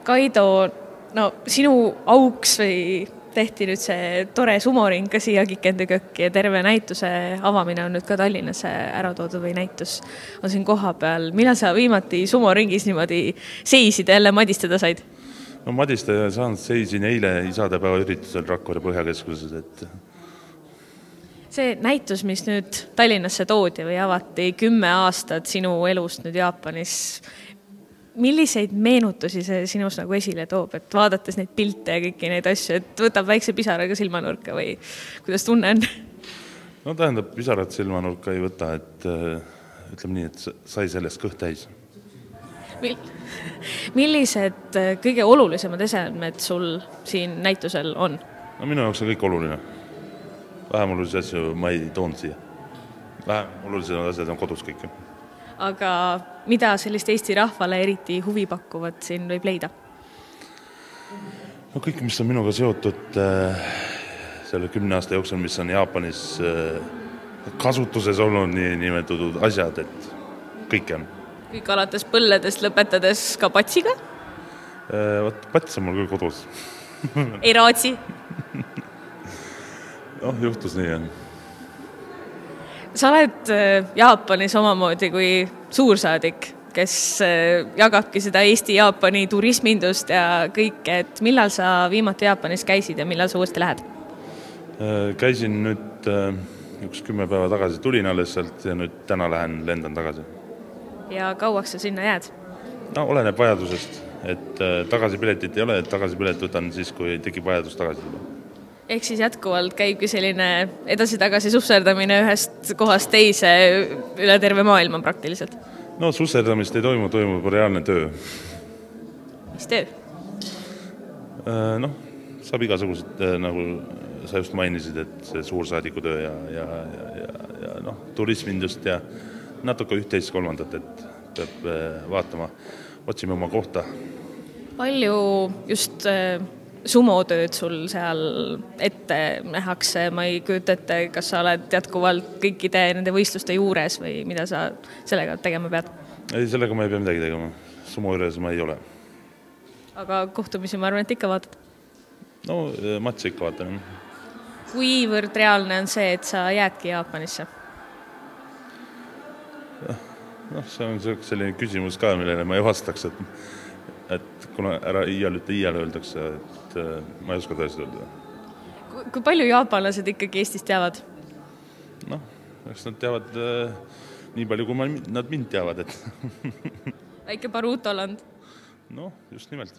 Kaido, no sinu auks või tehti nüüd see tore sumoring ka siia Kikendekökki ja terve näituse avamine on nüüd ka Tallinnas ära toodud või näitus on siin koha peal. Millal sa viimati sumoringis niimoodi seisid ja jälle madistada said? No madistada saanud seisin eile isadepäeva üritusel Rakvere Põhjakeskuses, et see näitus, mis nüüd Tallinnasse toodi või avati 10 aastat sinu elust nüüd Jaapanis, milliseid meenutusi see sinus nagu esile toob, et vaadates neid pilte ja kõiki neid asju, et võtab väikse pisaraga silmanurka või kuidas tunne on? No tähendab, pisarat silmanurka ei võta, et ütleme nii, et sai sellest kõht täis. Millised kõige olulisemad esemed sul siin näitusel on? No minu jaoks on kõik oluline. Vähem olulisi asju ma ei toonud siia. Vähem olulised asjad on kodus kõik. Aga mida sellist Eesti rahvale eriti huvi pakkuvat siin võib leida? No kõik, mis on minuga seotud selle 10 aasta jooksul, mis on Jaapanis kasutuses olnud nimetatud asjad, et kõik on. Kõik alates põlledest lõpetades ka patsiga? Pats on mul küll kodus. Ei raatsi? No, juhtus nii, jah. Sa oled Jaapanis omamoodi kui suursaadik, kes jagabki seda Eesti-Jaapani turismindust ja kõike, et millal sa viimati Jaapanis käisid ja millal sa uuesti lähed? Käisin nüüd üks 10 päeva tagasi, tulin alles sealt ja nüüd täna lendan tagasi. Ja kauaks sa sinna jääd? No, oleneb vajadusest, et tagasipiletit ei ole, et tagasipilet võtan siis, kui tekib vajadus tagasi tulla. Ehk siis jätkuvalt käibki selline edasi-tagasi susserdamine ühest kohast teise üle terve maailma praktiliselt? No susserdamist ei toimub reaalne töö. Mis töö? Noh, saab igasugused, nagu sa just mainisid, et see suursaadiku töö ja turismindust ja natuke 11-3, et peab vaatama, otsime oma kohta. Palju just sumotööd sul seal ette nähakse, ma ei kujuta ette, kas sa oled jätkuvalt kõikide nende võistluste juures või mida sa sellega tegema pead? Ei, sellega ma ei pea midagi tegema. Sumo juures ma ei ole. Aga kohtumisi ma arvan, et ikka vaatad? No, matsi ikka vaatan. Kuivõrd reaalne on see, et sa jäädki Jaapanisse? No, see on selline küsimus ka, millele ma ei vastaks, et kuna ära iial öeldakse, et ma ei oska tõesti öelda. Kui palju jaapanlased ikkagi Eestist teavad? Noh, eks nad teavad nii palju, kui nad mind teavad. Väike Baruto-land? Noh, just nimelt.